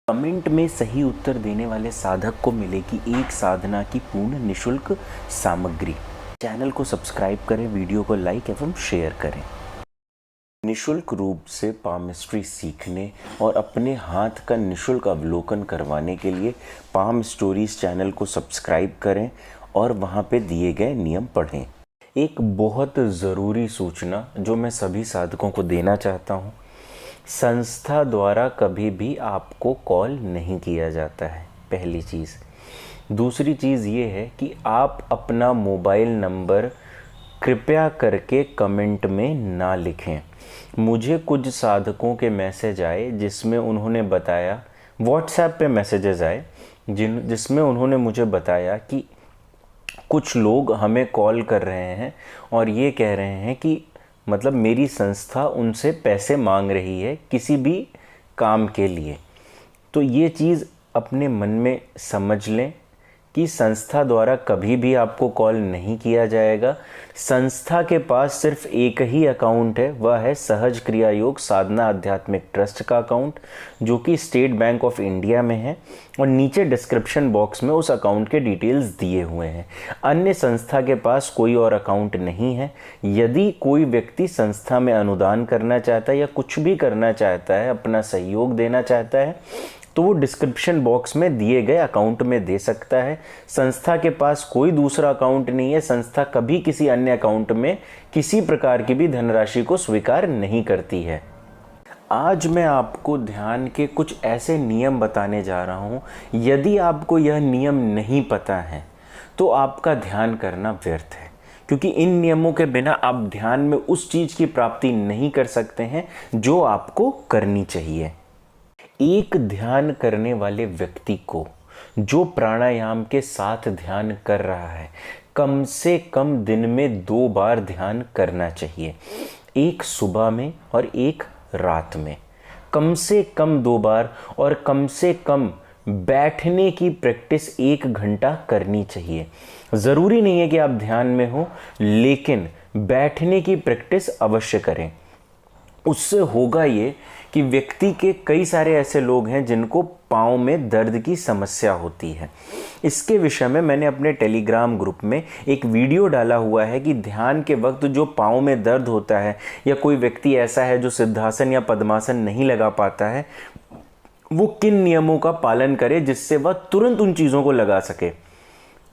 Comment में सही उत्तर देने वाले साधक को मिलेगी एक साधना की पूर्ण निशुल्क सामग्री। चैनल को सब्सक्राइब करें, वीडियो को लाइक एवं शेयर करें। निशुल्क रूप से पामिस्ट्री सीखने और अपने हाथ का निशुल्क अवलोकन करवाने के लिए पाम स्टोरीज चैनल को सब्सक्राइब करें और वहां पे दिए गए नियम पढ़ें। एक बहुत ज़रूरी सूचना जो मैं सभी साधकों को देना चाहता हूं, संस्था द्वारा कभी भी आपको कॉल नहीं किया जाता है, पहली चीज़। दूसरी चीज़ ये है कि आप अपना मोबाइल नंबर कृपया करके कमेंट में ना लिखें। मुझे कुछ साधकों के मैसेज आए जिसमें उन्होंने बताया, व्हाट्सएप पे मैसेजेस आए जिसमें उन्होंने मुझे बताया कि कुछ लोग हमें कॉल कर रहे हैं और ये कह रहे हैं कि मतलब मेरी संस्था उनसे पैसे मांग रही है किसी भी काम के लिए। तो ये चीज़ अपने मन में समझ लें कि संस्था द्वारा कभी भी आपको कॉल नहीं किया जाएगा। संस्था के पास सिर्फ एक ही अकाउंट है, वह है सहज क्रिया योग साधना आध्यात्मिक ट्रस्ट का अकाउंट, जो कि स्टेट बैंक ऑफ इंडिया में है और नीचे डिस्क्रिप्शन बॉक्स में उस अकाउंट के डिटेल्स दिए हुए हैं। अन्य संस्था के पास कोई और अकाउंट नहीं है। यदि कोई व्यक्ति संस्था में अनुदान करना चाहता है या कुछ भी करना चाहता है, अपना सहयोग देना चाहता है, तो वो डिस्क्रिप्शन बॉक्स में दिए गए अकाउंट में दे सकता है। संस्था के पास कोई दूसरा अकाउंट नहीं है। संस्था कभी किसी अन्य अकाउंट में किसी प्रकार की भी धनराशि को स्वीकार नहीं करती है। आज मैं आपको ध्यान के कुछ ऐसे नियम बताने जा रहा हूँ। यदि आपको यह नियम नहीं पता है तो आपका ध्यान करना व्यर्थ है, क्योंकि इन नियमों के बिना आप ध्यान में उस चीज़ की प्राप्ति नहीं कर सकते हैं जो आपको करनी चाहिए। एक ध्यान करने वाले व्यक्ति को जो प्राणायाम के साथ ध्यान कर रहा है, कम से कम दिन में 2 बार ध्यान करना चाहिए, एक सुबह में और एक रात में। कम से कम 2 बार और कम से कम बैठने की प्रैक्टिस 1 घंटा करनी चाहिए। ज़रूरी नहीं है कि आप ध्यान में हो, लेकिन बैठने की प्रैक्टिस अवश्य करें। उससे होगा ये कि व्यक्ति के कई सारे ऐसे लोग हैं जिनको पाँव में दर्द की समस्या होती है। इसके विषय में मैंने अपने टेलीग्राम ग्रुप में एक वीडियो डाला हुआ है कि ध्यान के वक्त जो पाँव में दर्द होता है या कोई व्यक्ति ऐसा है जो सिद्धासन या पद्मासन नहीं लगा पाता है, वो किन नियमों का पालन करे जिससे वह तुरंत उन चीज़ों को लगा सके।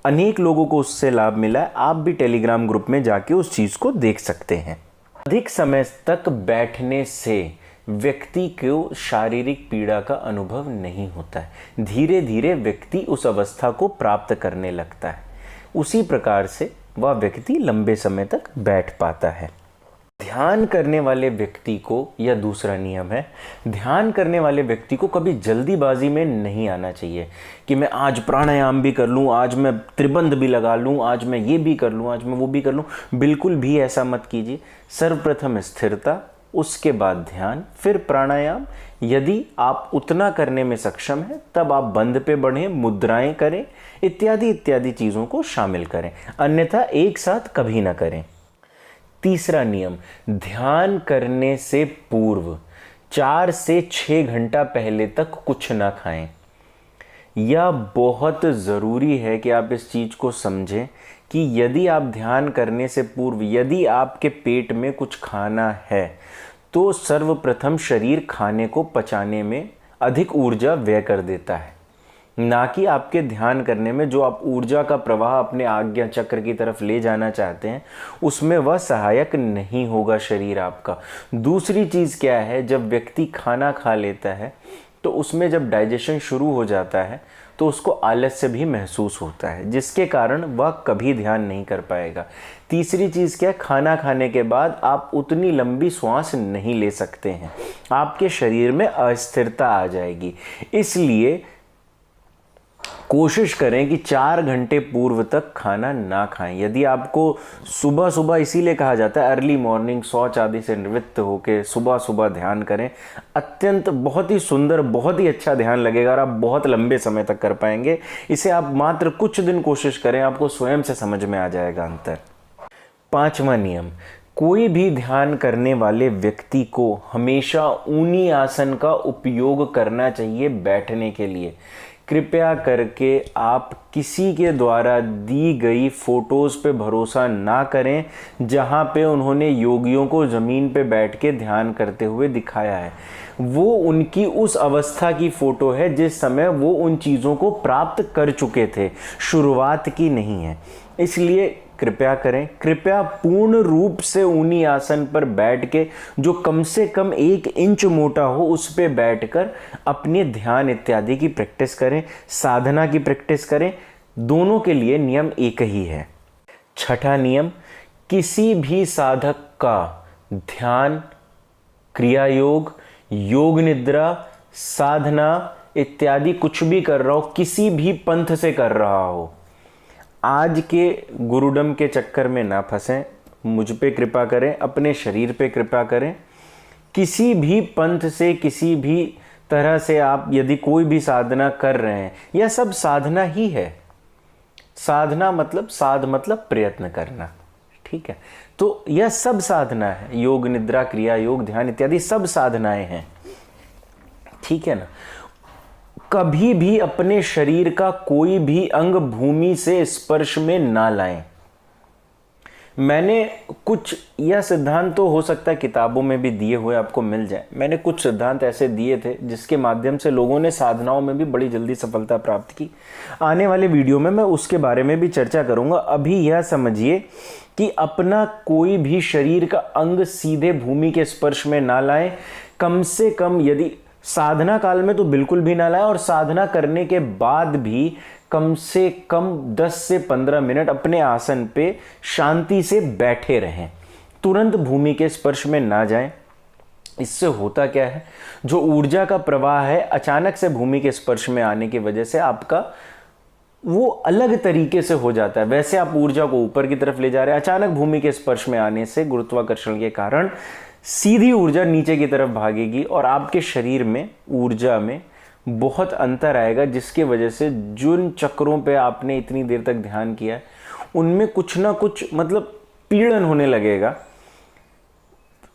अनेक लोगों को उससे लाभ मिला है। आप भी टेलीग्राम ग्रुप में जाके उस चीज़ को देख सकते हैं। अधिक समय तक बैठने से व्यक्ति को शारीरिक पीड़ा का अनुभव नहीं होता है। धीरे धीरे व्यक्ति उस अवस्था को प्राप्त करने लगता है। उसी प्रकार से वह व्यक्ति लंबे समय तक बैठ पाता है। ध्यान करने वाले व्यक्ति को यह दूसरा नियम है, ध्यान करने वाले व्यक्ति को कभी जल्दीबाजी में नहीं आना चाहिए कि मैं आज प्राणायाम भी कर लूँ, आज मैं त्रिबंध भी लगा लूँ, आज मैं ये भी कर लूँ, आज मैं वो भी कर लूँ। बिल्कुल भी ऐसा मत कीजिए। सर्वप्रथम स्थिरता, उसके बाद ध्यान, फिर प्राणायाम। यदि आप उतना करने में सक्षम हैं तब आप बंध पे बढ़ें, मुद्राएं करें, इत्यादि इत्यादि चीज़ों को शामिल करें, अन्यथा एक साथ कभी ना करें। तीसरा नियम, ध्यान करने से पूर्व 4 से 6 घंटा पहले तक कुछ ना खाएं। यह बहुत ज़रूरी है कि आप इस चीज़ को समझें कि यदि आप ध्यान करने से पूर्व यदि आपके पेट में कुछ खाना है तो सर्वप्रथम शरीर खाने को पचाने में अधिक ऊर्जा व्यय कर देता है, ना कि आपके ध्यान करने में जो आप ऊर्जा का प्रवाह अपने आज्ञा चक्र की तरफ ले जाना चाहते हैं उसमें वह सहायक नहीं होगा शरीर आपका। दूसरी चीज़ क्या है, जब व्यक्ति खाना खा लेता है तो उसमें जब डाइजेशन शुरू हो जाता है तो उसको आलस्य भी महसूस होता है, जिसके कारण वह कभी ध्यान नहीं कर पाएगा। तीसरी चीज़ क्या है, खाना खाने के बाद आप उतनी लंबी श्वास नहीं ले सकते हैं, आपके शरीर में अस्थिरता आ जाएगी। इसलिए कोशिश करें कि 4 घंटे पूर्व तक खाना ना खाएं। यदि आपको सुबह सुबह, इसीलिए कहा जाता है अर्ली मॉर्निंग, शौच आदि से निवृत्त होकर सुबह सुबह ध्यान करें, अत्यंत बहुत ही सुंदर, बहुत ही अच्छा ध्यान लगेगा और आप बहुत लंबे समय तक कर पाएंगे। इसे आप मात्र कुछ दिन कोशिश करें, आपको स्वयं से समझ में आ जाएगा अंतर। 5वां नियम, कोई भी ध्यान करने वाले व्यक्ति को हमेशा ऊनी आसन का उपयोग करना चाहिए बैठने के लिए। कृपया करके आप किसी के द्वारा दी गई फोटोज़ पे भरोसा ना करें जहां पे उन्होंने योगियों को ज़मीन पे बैठ के ध्यान करते हुए दिखाया है। वो उनकी उस अवस्था की फ़ोटो है जिस समय वो उन चीज़ों को प्राप्त कर चुके थे, शुरुआत की नहीं है। इसलिए कृपया करें, कृपया पूर्ण रूप से ऊनी आसन पर बैठ के, जो कम से कम 1 इंच मोटा हो, उस पे बैठकर अपने ध्यान इत्यादि की प्रैक्टिस करें, साधना की प्रैक्टिस करें। दोनों के लिए नियम एक ही है। छठा नियम, किसी भी साधक का ध्यान, क्रिया योग, योग निद्रा, साधना इत्यादि कुछ भी कर रहा हो, किसी भी पंथ से कर रहा हो, आज के गुरुडम के चक्कर में ना फंसें। मुझ पे कृपा करें, अपने शरीर पे कृपा करें। किसी भी पंथ से, किसी भी तरह से आप यदि कोई भी साधना कर रहे हैं, यह सब साधना ही है। साधना मतलब साध मतलब प्रयत्न करना, ठीक है। तो यह सब साधना है, योग निद्रा, क्रिया योग, ध्यान इत्यादि सब साधनाएं हैं, ठीक है ना। कभी भी अपने शरीर का कोई भी अंग भूमि से स्पर्श में ना लाएं। मैंने कुछ, यह सिद्धांत तो हो सकता है किताबों में भी दिए हुए आपको मिल जाए, मैंने कुछ सिद्धांत ऐसे दिए थे जिसके माध्यम से लोगों ने साधनाओं में भी बड़ी जल्दी सफलता प्राप्त की। आने वाले वीडियो में मैं उसके बारे में भी चर्चा करूंगा। अभी यह समझिए कि अपना कोई भी शरीर का अंग सीधे भूमि के स्पर्श में ना लाएं। कम से कम, यदि साधना काल में तो बिल्कुल भी ना लाएं, और साधना करने के बाद भी कम से कम 10 से 15 मिनट अपने आसन पे शांति से बैठे रहें, तुरंत भूमि के स्पर्श में ना जाएं। इससे होता क्या है, जो ऊर्जा का प्रवाह है अचानक से भूमि के स्पर्श में आने की वजह से आपका वो अलग तरीके से हो जाता है। वैसे आप ऊर्जा को ऊपर की तरफ ले जा रहे हैं, अचानक भूमि के स्पर्श में आने से गुरुत्वाकर्षण के कारण सीधी ऊर्जा नीचे की तरफ भागेगी और आपके शरीर में ऊर्जा में बहुत अंतर आएगा, जिसके वजह से जिन चक्रों पे आपने इतनी देर तक ध्यान किया है उनमें कुछ ना कुछ मतलब पीड़न होने लगेगा।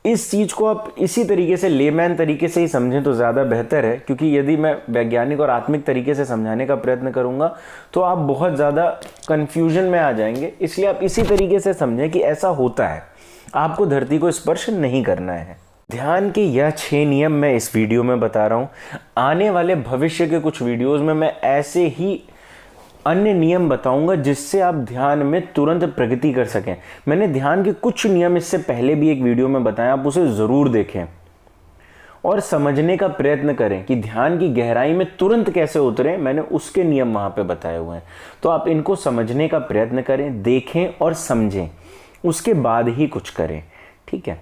इस चीज को आप इसी तरीके से, लेमैन तरीके से ही समझें तो ज़्यादा बेहतर है, क्योंकि यदि मैं वैज्ञानिक और आत्मिक तरीके से समझाने का प्रयत्न करूंगा तो आप बहुत ज़्यादा कंफ्यूजन में आ जाएंगे। इसलिए आप इसी तरीके से समझें कि ऐसा होता है, आपको धरती को स्पर्श नहीं करना है। ध्यान के यह 6 नियम मैं इस वीडियो में बता रहा हूँ। आने वाले भविष्य के कुछ वीडियोस में मैं ऐसे ही अन्य नियम बताऊंगा जिससे आप ध्यान में तुरंत प्रगति कर सकें। मैंने ध्यान के कुछ नियम इससे पहले भी एक वीडियो में बताया, आप उसे ज़रूर देखें और समझने का प्रयत्न करें कि ध्यान की गहराई में तुरंत कैसे उतरें। मैंने उसके नियम वहाँ पे बताए हुए हैं, तो आप इनको समझने का प्रयत्न करें, देखें और समझें, उसके बाद ही कुछ करें, ठीक है।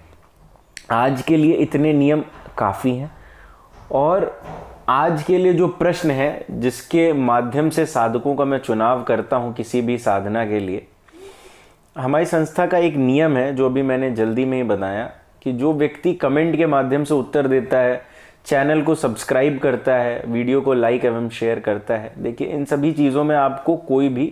आज के लिए इतने नियम काफ़ी हैं। और आज के लिए जो प्रश्न है जिसके माध्यम से साधकों का मैं चुनाव करता हूं किसी भी साधना के लिए, हमारी संस्था का एक नियम है जो अभी मैंने जल्दी में ही बताया, कि जो व्यक्ति कमेंट के माध्यम से उत्तर देता है, चैनल को सब्सक्राइब करता है, वीडियो को लाइक एवं शेयर करता है, देखिए इन सभी चीज़ों में आपको कोई भी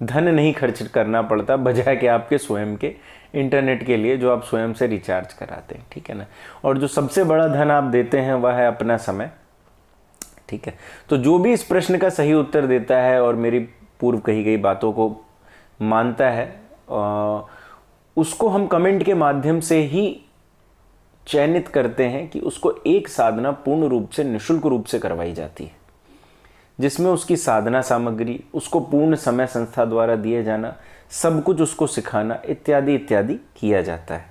धन नहीं खर्च करना पड़ता, बजाय कि आपके स्वयं के इंटरनेट के लिए जो आप स्वयं से रिचार्ज कराते हैं, ठीक है ना। और जो सबसे बड़ा धन आप देते हैं वह है अपना समय, ठीक है। तो जो भी इस प्रश्न का सही उत्तर देता है और मेरी पूर्व कही गई बातों को मानता है, उसको हम कमेंट के माध्यम से ही चयनित करते हैं कि उसको एक साधना पूर्ण रूप से निःशुल्क रूप से करवाई जाती है, जिसमें उसकी साधना सामग्री, उसको पूर्ण समय संस्था द्वारा दिए जाना, सब कुछ उसको सिखाना इत्यादि इत्यादि किया जाता है।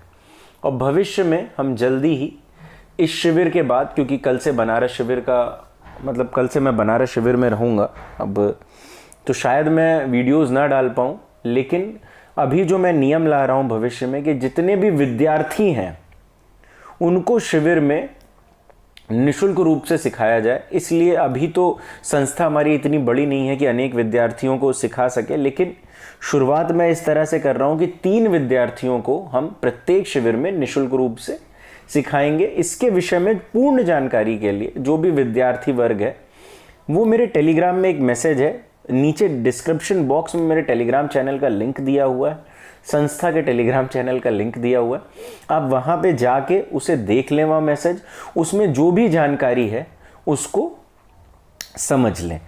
और भविष्य में हम जल्दी ही इस शिविर के बाद, क्योंकि कल से बनारस शिविर का मतलब कल से मैं बनारस शिविर में रहूँगा, अब तो शायद मैं वीडियोस ना डाल पाऊँ, लेकिन अभी जो मैं नियम ला रहा हूँ भविष्य में कि जितने भी विद्यार्थी हैं उनको शिविर में निःशुल्क रूप से सिखाया जाए। इसलिए अभी तो संस्था हमारी इतनी बड़ी नहीं है कि अनेक विद्यार्थियों को सिखा सके, लेकिन शुरुआत मैं इस तरह से कर रहा हूँ कि 3 विद्यार्थियों को हम प्रत्येक शिविर में निःशुल्क रूप से सिखाएंगे। इसके विषय में पूर्ण जानकारी के लिए जो भी विद्यार्थी वर्ग है वो मेरे टेलीग्राम में एक मैसेज है, नीचे डिस्क्रिप्शन बॉक्स में मेरे टेलीग्राम चैनल का लिंक दिया हुआ है, संस्था के टेलीग्राम चैनल का लिंक दिया हुआ है, आप वहाँ पे जाके उसे देख लें, वहाँ मैसेज, उसमें जो भी जानकारी है उसको समझ लें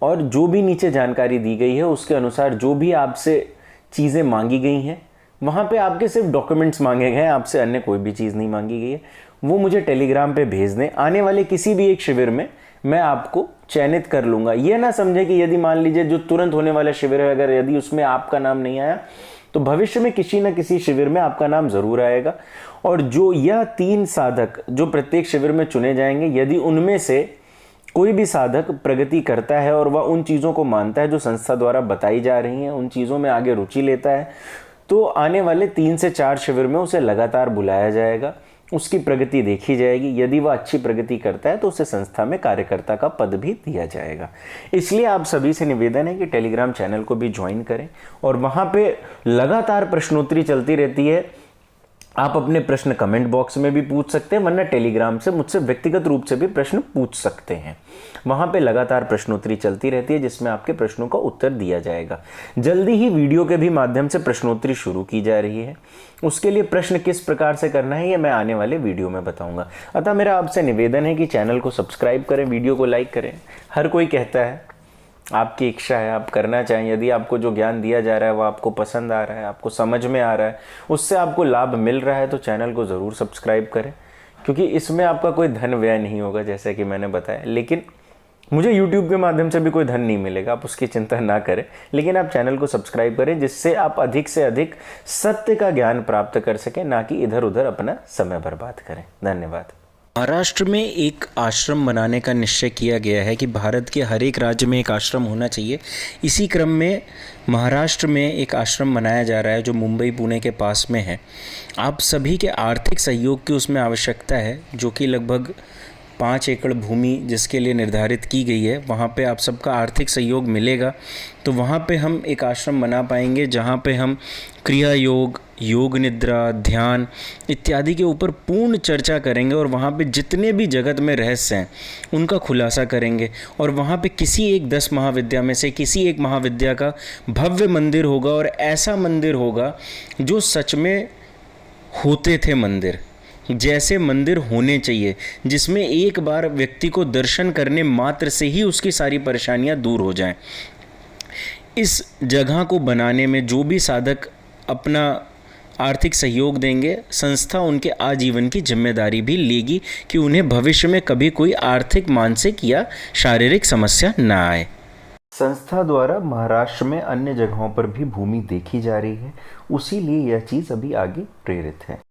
और जो भी नीचे जानकारी दी गई है उसके अनुसार जो भी आपसे चीज़ें मांगी गई हैं, वहाँ पे आपके सिर्फ डॉक्यूमेंट्स मांगे गए हैं, आपसे अन्य कोई भी चीज़ नहीं मांगी गई है, वो मुझे टेलीग्राम पे भेज दें। आने वाले किसी भी एक शिविर में मैं आपको चयनित कर लूँगा। ये ना समझे कि यदि मान लीजिए जो तुरंत होने वाला शिविर है, अगर यदि उसमें आपका नाम नहीं आया तो भविष्य में किसी न किसी शिविर में आपका नाम ज़रूर आएगा। और जो यह 3 साधक जो प्रत्येक शिविर में चुने जाएंगे, यदि उनमें से कोई भी साधक प्रगति करता है और वह उन चीज़ों को मानता है जो संस्था द्वारा बताई जा रही हैं, उन चीज़ों में आगे रुचि लेता है, तो आने वाले 3 से 4 शिविर में उसे लगातार बुलाया जाएगा, उसकी प्रगति देखी जाएगी। यदि वह अच्छी प्रगति करता है तो उसे संस्था में कार्यकर्ता का पद भी दिया जाएगा। इसलिए आप सभी से निवेदन है कि टेलीग्राम चैनल को भी ज्वाइन करें और वहाँ पे लगातार प्रश्नोत्तरी चलती रहती है। आप अपने प्रश्न कमेंट बॉक्स में भी पूछ सकते हैं, वरना टेलीग्राम से मुझसे व्यक्तिगत रूप से भी प्रश्न पूछ सकते हैं। वहाँ पे लगातार प्रश्नोत्तरी चलती रहती है जिसमें आपके प्रश्नों का उत्तर दिया जाएगा। जल्दी ही वीडियो के भी माध्यम से प्रश्नोत्तरी शुरू की जा रही है। उसके लिए प्रश्न किस प्रकार से करना है ये मैं आने वाले वीडियो में बताऊंगा। अतः मेरा आपसे निवेदन है कि चैनल को सब्सक्राइब करें, वीडियो को लाइक करें। हर कोई कहता है, आपकी इच्छा है, आप करना चाहें, यदि आपको जो ज्ञान दिया जा रहा है वो आपको पसंद आ रहा है, आपको समझ में आ रहा है, उससे आपको लाभ मिल रहा है, तो चैनल को ज़रूर सब्सक्राइब करें, क्योंकि इसमें आपका कोई धन व्यय नहीं होगा जैसे कि मैंने बताया। लेकिन मुझे YouTube के माध्यम से भी कोई धन नहीं मिलेगा, आप उसकी चिंता ना करें, लेकिन आप चैनल को सब्सक्राइब करें जिससे आप अधिक से अधिक सत्य का ज्ञान प्राप्त कर सकें, ना कि इधर उधर अपना समय बर्बाद करें। धन्यवाद। महाराष्ट्र में एक आश्रम बनाने का निश्चय किया गया है कि भारत के हर एक राज्य में एक आश्रम होना चाहिए। इसी क्रम में महाराष्ट्र में एक आश्रम बनाया जा रहा है जो मुंबई पुणे के पास में है। आप सभी के आर्थिक सहयोग की उसमें आवश्यकता है, जो कि लगभग 5 एकड़ भूमि जिसके लिए निर्धारित की गई है, वहाँ पे आप सबका आर्थिक सहयोग मिलेगा। तो वहाँ पे हम एक आश्रम बना पाएंगे जहाँ पे हम क्रिया योग, योग निद्रा, ध्यान इत्यादि के ऊपर पूर्ण चर्चा करेंगे और वहाँ पे जितने भी जगत में रहस्य हैं उनका खुलासा करेंगे। और वहाँ पे किसी एक 10 महाविद्या में से किसी एक महाविद्या का भव्य मंदिर होगा, और ऐसा मंदिर होगा जो सच में होते थे मंदिर, जैसे मंदिर होने चाहिए, जिसमें एक बार व्यक्ति को दर्शन करने मात्र से ही उसकी सारी परेशानियां दूर हो जाएं। इस जगह को बनाने में जो भी साधक अपना आर्थिक सहयोग देंगे, संस्था उनके आजीवन की जिम्मेदारी भी लेगी कि उन्हें भविष्य में कभी कोई आर्थिक, मानसिक या शारीरिक समस्या ना आए। संस्था द्वारा महाराष्ट्र में अन्य जगहों पर भी भूमि देखी जा रही है, उसी लिए यह चीज़ अभी आगे प्रेरित है।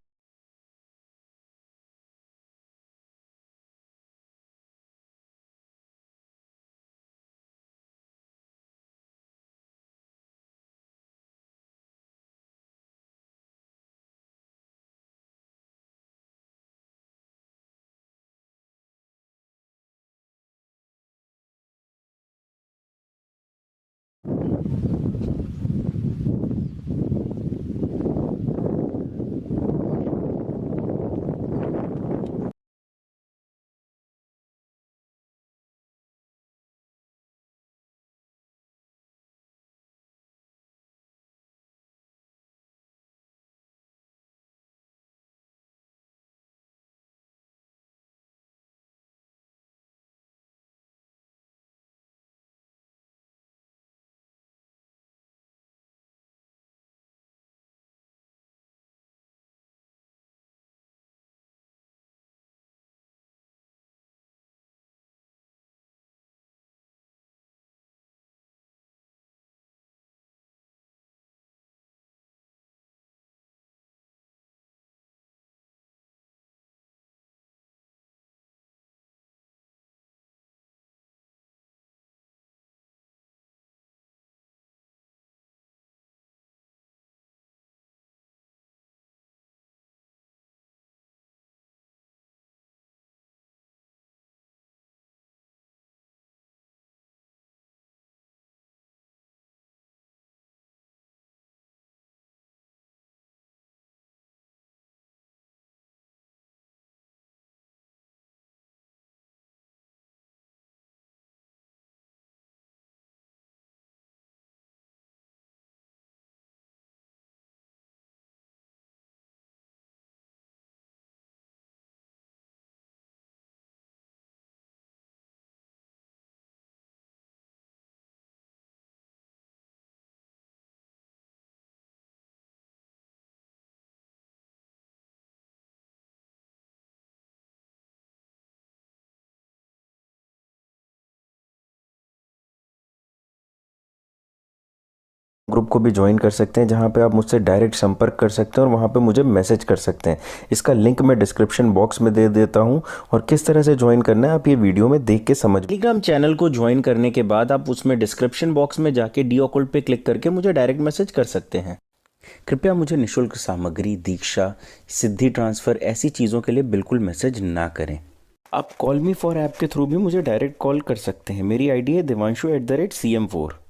ग्रुप को भी ज्वाइन कर सकते हैं जहां पे आप मुझसे डायरेक्ट संपर्क कर सकते हैं और वहां पे मुझे मैसेज कर सकते हैं। इसका लिंक मैं डिस्क्रिप्शन बॉक्स में दे देता हूं और किस तरह से ज्वाइन करना है आप ये वीडियो में देख के समझ। टेलीग्राम चैनल को ज्वाइन करने के बाद आप उसमें डिस्क्रिप्शन बॉक्स में जाके डी ऑकल्ट पे क्लिक करके मुझे डायरेक्ट मैसेज कर सकते हैं। कृपया मुझे निःशुल्क सामग्री, दीक्षा, सिद्धि ट्रांसफ़र ऐसी चीज़ों के लिए बिल्कुल मैसेज ना करें। आप कॉल मी फॉर ऐप के थ्रू भी मुझे डायरेक्ट कॉल कर सकते हैं। मेरी आईडी है devanshu@cm4।